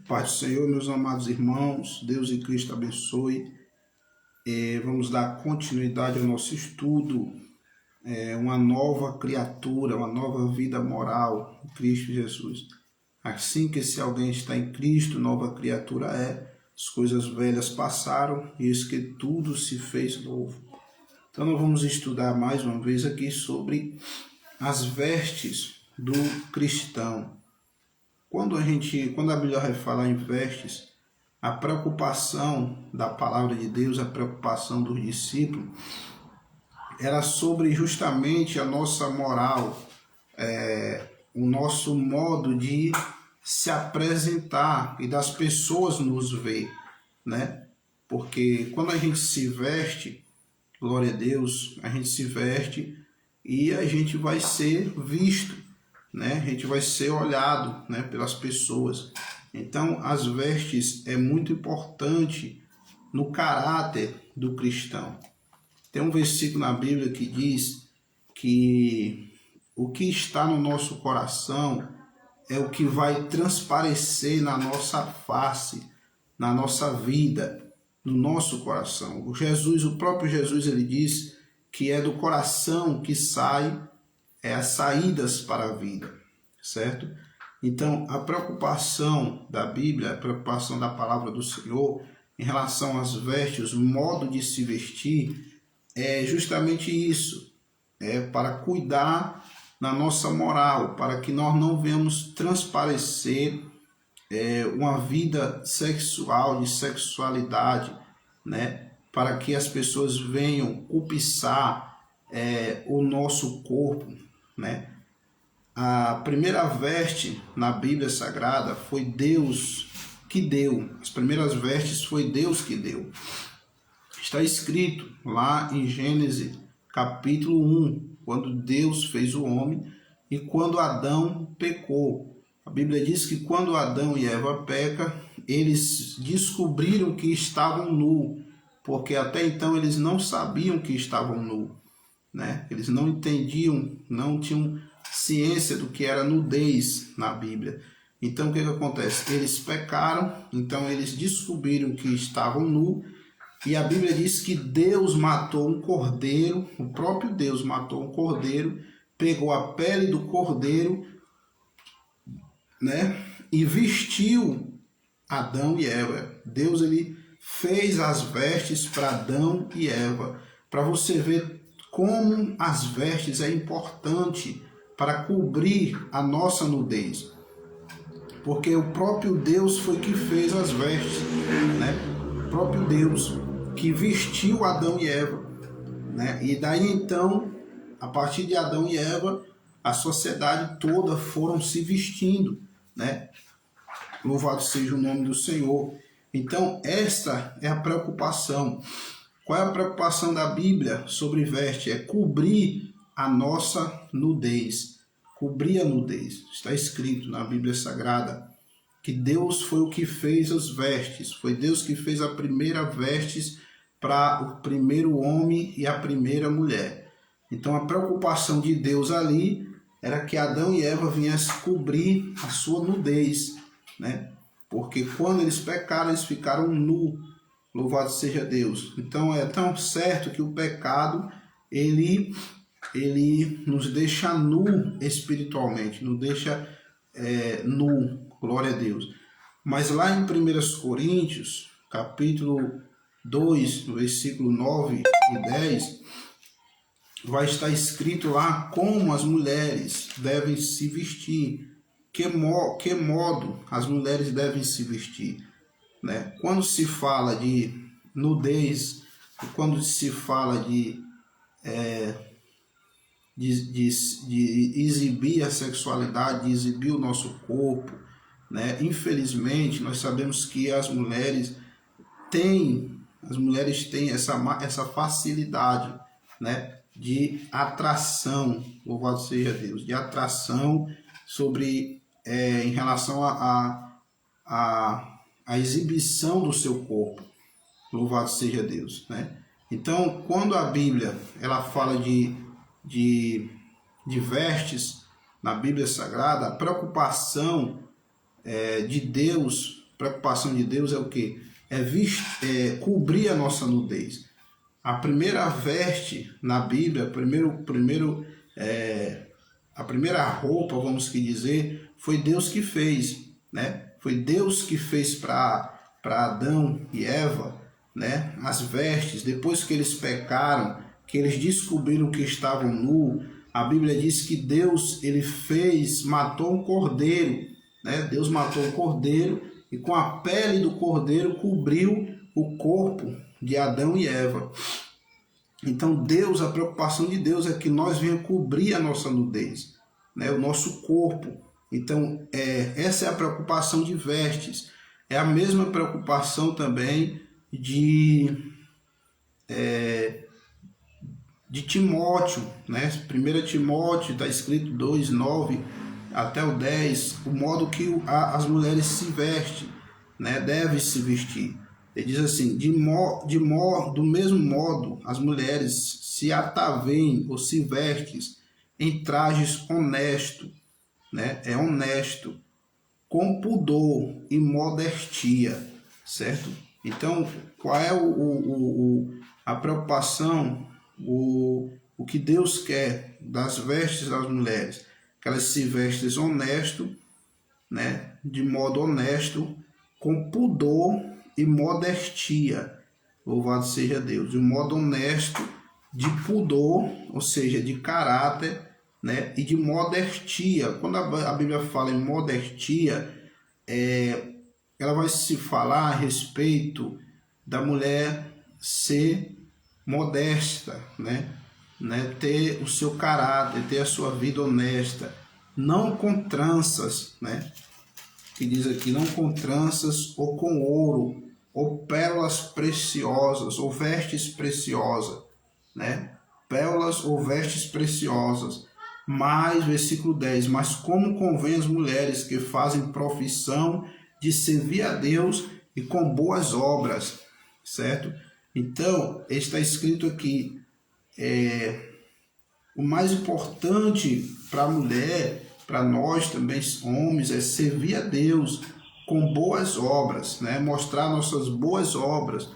Pai do Senhor, meus amados irmãos, Deus e Cristo abençoe. Vamos dar continuidade ao nosso estudo, uma nova criatura, uma nova vida moral em Cristo Jesus. Assim que se alguém está em Cristo, nova criatura é, as coisas velhas passaram e eis que tudo se fez novo. Então nós vamos estudar mais uma vez aqui sobre as vestes do cristão. Quando a Bíblia vai falar em vestes, a preocupação da palavra de Deus, a preocupação dos discípulos, era sobre justamente a nossa moral, o nosso modo de se apresentar e das pessoas nos ver, né? Porque quando a gente se veste, glória a Deus, a gente se veste e a gente vai ser visto, né? A gente vai ser olhado, né, pelas pessoas. Então, as vestes é muito importante no caráter do cristão. Tem um versículo na Bíblia que diz que o que está no nosso coração é o que vai transparecer na nossa face, na nossa vida, no nosso coração. O próprio Jesus, ele diz que é do coração que sai as saídas para a vida, certo? Então, a preocupação da Bíblia, a preocupação da palavra do Senhor em relação às vestes, o modo de se vestir, é justamente isso, para cuidar na nossa moral, para que nós não venhamos transparecer uma vida sexual, de sexualidade, né? Para que as pessoas venham cobiçar o nosso corpo, né? A primeira veste na Bíblia Sagrada foi Deus que deu. As primeiras vestes foi Deus que deu. Está escrito lá em Gênesis capítulo 1, quando Deus fez o homem e quando Adão pecou. A Bíblia diz que quando Adão e Eva pecam, eles descobriram que estavam nus, porque até então eles não sabiam que estavam nus, né? Eles não entendiam, não tinham ciência do que era nudez na Bíblia. Então o que acontece? Eles pecaram, então eles descobriram que estavam nus, e a Bíblia diz que Deus matou um cordeiro, o próprio Deus matou um cordeiro, pegou a pele do cordeiro, né, e vestiu Adão e Eva. Deus, ele fez as vestes para Adão e Eva, para você ver como as vestes é importante para cobrir a nossa nudez, porque o próprio Deus foi que fez as vestes, né? O próprio Deus que vestiu Adão e Eva, né? E daí então, a partir de Adão e Eva, a sociedade toda foram se vestindo, né? Louvado seja o nome do Senhor. Então, esta é a preocupação. Qual é a preocupação da Bíblia sobre veste? É cobrir a nossa nudez. Cobrir a nudez. Está escrito na Bíblia Sagrada que Deus foi o que fez as vestes. Foi Deus que fez a primeira vestes para o primeiro homem e a primeira mulher. Então, a preocupação de Deus ali era que Adão e Eva viessem cobrir a sua nudez, né? Porque quando eles pecaram, eles ficaram nus. Louvado seja Deus. Então é tão certo que o pecado ele nos deixa nu espiritualmente, nos deixa nu, glória a Deus. Mas lá em 1 Coríntios, capítulo 2, versículo 9 e 10, vai estar escrito lá como as mulheres devem se vestir, que modo as mulheres devem se vestir, né? Quando se fala de nudez, quando se fala de exibir a sexualidade, de exibir o nosso corpo, né? Infelizmente, nós sabemos que as mulheres têm essa facilidade, né, de atração, louvado seja Deus, de atração em relação a exibição do seu corpo, louvado seja Deus, né? Então, quando a Bíblia ela fala de vestes na Bíblia Sagrada, a preocupação de Deus, preocupação de Deus é o quê? Cobrir a nossa nudez. A primeira veste na Bíblia, a primeira roupa, vamos dizer, foi Deus que fez, né? Foi Deus que fez para Adão e Eva, né? As vestes. Depois que eles pecaram, que eles descobriram que estavam nus, a Bíblia diz que Deus matou um cordeiro, né? Deus matou um cordeiro e com a pele do cordeiro cobriu o corpo de Adão e Eva. Então a preocupação de Deus é que nós venhamos cobrir a nossa nudez, né? O nosso corpo. Então essa é a preocupação de vestes. É a mesma preocupação também de Timóteo, né? 1 Timóteo está escrito 2:9 até o 10, o modo que as mulheres se vestem, né? Devem se vestir. Ele diz assim: do mesmo modo, as mulheres se ataveiem ou se vestem em trajes honestos, né? É honesto, com pudor e modestia, certo? Então, qual é a preocupação, o que Deus quer das vestes das mulheres? Que elas se vestem honesto, né? De modo honesto, com pudor e modestia. Louvado seja Deus. De um modo honesto, de pudor, ou seja, de caráter, né? E de modestia. Quando a Bíblia fala em modestia, ela vai se falar a respeito da mulher ser modesta, né? Ter o seu caráter, ter a sua vida honesta, não com tranças, né? Que diz aqui, não com tranças ou com ouro, ou pérolas preciosas, ou vestes preciosas, né? Pérolas ou vestes preciosas. Mas, versículo 10, mas como convém as mulheres que fazem profissão de servir a Deus e com boas obras, certo? Então, está escrito aqui, o mais importante para a mulher, para nós também homens, é servir a Deus com boas obras, né? Mostrar nossas boas obras,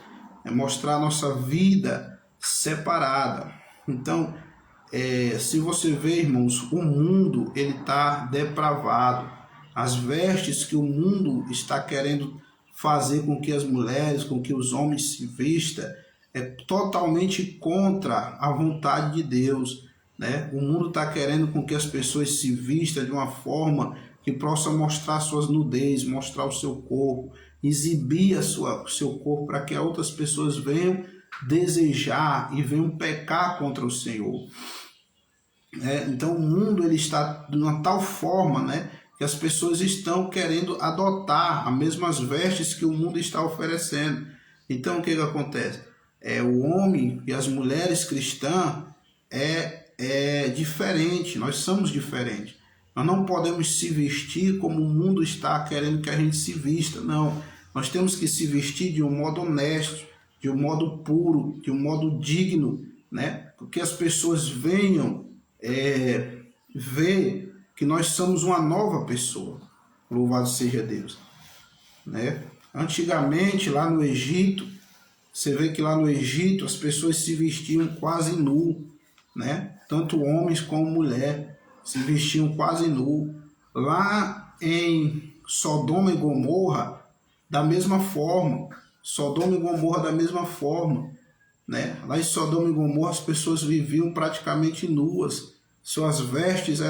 mostrar nossa vida separada. Então, se você vê, irmãos, o mundo ele está depravado. As vestes que o mundo está querendo fazer com que as mulheres, com que os homens se vistam, é totalmente contra a vontade de Deus, né? O mundo está querendo com que as pessoas se vistam de uma forma que possa mostrar suas nudez, mostrar o seu corpo, exibir o seu corpo para que outras pessoas venham desejar e venham pecar contra o Senhor. Então o mundo ele está de uma tal forma, né, que as pessoas estão querendo adotar as mesmas vestes que o mundo está oferecendo. Então o que acontece? O homem e as mulheres cristãs é diferente, nós somos diferentes. Nós não podemos se vestir como o mundo está querendo que a gente se vista, não. Nós temos que se vestir de um modo honesto, de um modo puro, de um modo digno, né? Porque as pessoas venham ver que nós somos uma nova pessoa. Louvado seja Deus, né? Antigamente, lá no Egito, você vê que lá no Egito as pessoas se vestiam quase nu, né? Tanto homens como mulher se vestiam quase nu. Lá em Sodoma e Gomorra, da mesma forma. Sodoma e Gomorra da mesma forma, né? Lá em Sodoma e Gomorra as pessoas viviam praticamente nuas. Suas vestes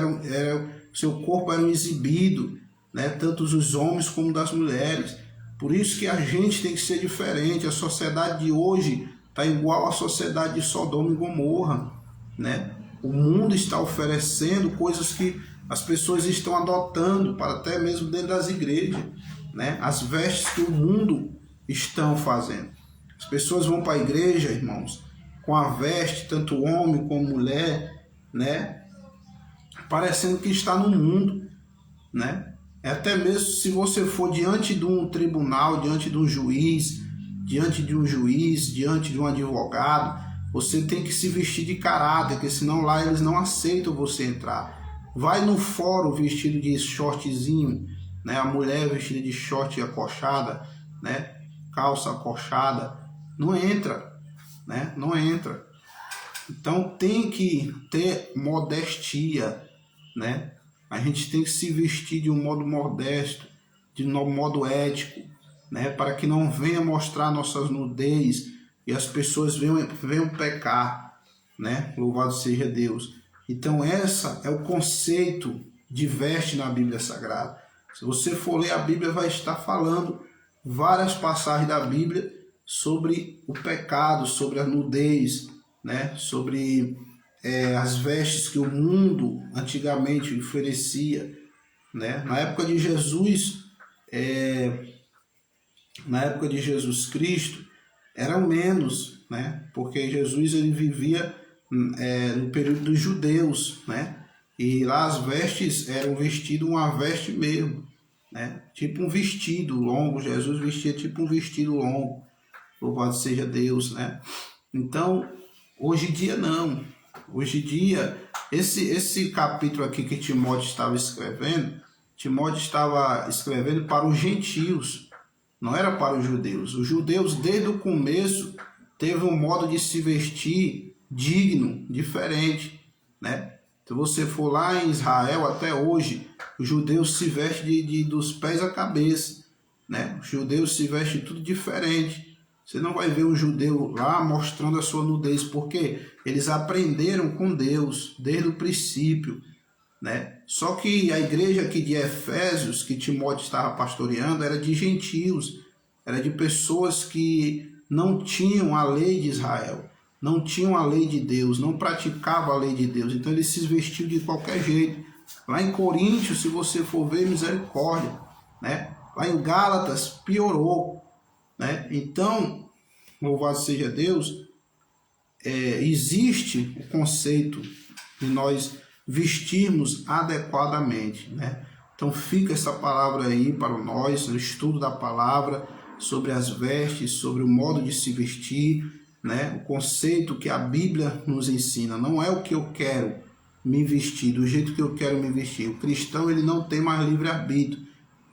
seu corpo era exibido, né? Tanto os homens como das mulheres. Por isso que a gente tem que ser diferente. A sociedade de hoje está igual à sociedade de Sodoma e Gomorra, né? O mundo está oferecendo coisas que as pessoas estão adotando para até mesmo dentro das igrejas, né? As vestes que o mundo estão fazendo. As pessoas vão para a igreja, irmãos, com a veste, tanto homem como mulher, né? Parecendo que está no mundo, né? Até mesmo se você for diante de um tribunal, diante de um juiz, diante de um advogado, você tem que se vestir de caráter, porque senão lá eles não aceitam você entrar. Vai no fórum vestido de shortzinho, né? A mulher vestida de short acochada, né? Calça acochada, não entra, né? Não entra. Então tem que ter modestia, né? A gente tem que se vestir de um modo modesto, de um modo ético, né? Para que não venha mostrar nossas nudez e as pessoas venham pecar, né? Louvado seja Deus. Então essa é o conceito de veste na Bíblia Sagrada. Se você for ler a Bíblia, vai estar falando várias passagens da Bíblia sobre o pecado, sobre a nudez, né? Sobre as vestes que o mundo antigamente oferecia, né? Na época de Jesus, na época de Jesus Cristo, eram menos, né? Porque Jesus ele vivia no período dos judeus, né? E lá as vestes eram vestido uma veste mesmo, né? Tipo um vestido longo. Jesus vestia tipo um vestido longo. Louvado seja Deus, né? Então, hoje em dia não. Hoje em dia, esse capítulo aqui que Timóteo estava escrevendo para os gentios, não era para os judeus. Os judeus, desde o começo, teve um modo de se vestir digno, diferente, né? Se você for lá em Israel, até hoje, os judeus se vestem dos pés à cabeça, né? Os judeus se vestem tudo diferente. Você não vai ver um judeu lá mostrando a sua nudez, porque eles aprenderam com Deus desde o princípio, né? Só que a igreja aqui de Efésios, que Timóteo estava pastoreando, era de gentios, era de pessoas que não tinham a lei de Israel, não tinham a lei de Deus, não praticavam a lei de Deus, então eles se vestiam de qualquer jeito. Lá em Coríntios, se você for ver, misericórdia, né? Lá em Gálatas, piorou, né? Então, louvado seja Deus, existe o conceito de nós vestirmos adequadamente, né? Então fica essa palavra aí para nós, o estudo da palavra sobre as vestes, sobre o modo de se vestir, né? O conceito que a Bíblia nos ensina, não é o que eu quero me vestir, do jeito que eu quero me vestir. O cristão ele não tem mais livre-arbítrio,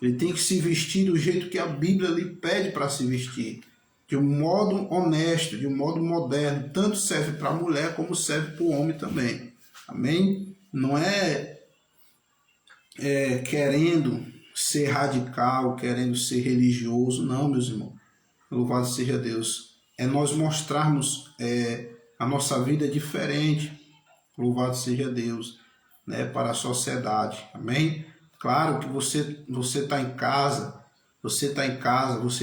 ele tem que se vestir do jeito que a Bíblia lhe pede para se vestir, de um modo honesto, de um modo moderno, tanto serve para a mulher como serve para o homem também, amém? Não é querendo ser radical, querendo ser religioso, não, meus irmãos, louvado seja Deus, é nós mostrarmos a nossa vida diferente, louvado seja Deus, né, para a sociedade, amém? Claro que você está em casa, você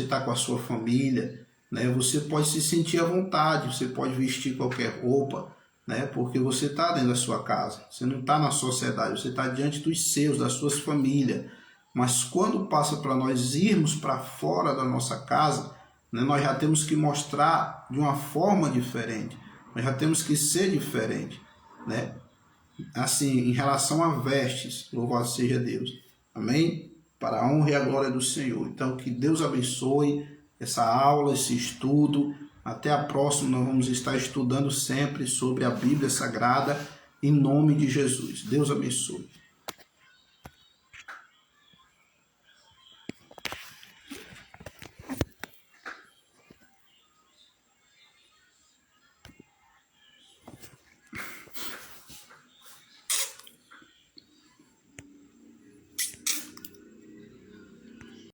está com a sua família, né? Você pode se sentir à vontade, você pode vestir qualquer roupa, né? Porque você está dentro da sua casa, você não está na sociedade, você está diante dos seus, das suas famílias. Mas quando passa para nós irmos para fora da nossa casa, né, nós já temos que mostrar de uma forma diferente, nós já temos que ser diferente, né? Assim, em relação a vestes, louvado seja Deus, amém? Para a honra e a glória do Senhor. Então, que Deus abençoe essa aula, esse estudo. Até a próxima, nós vamos estar estudando sempre sobre a Bíblia Sagrada, em nome de Jesus. Deus abençoe.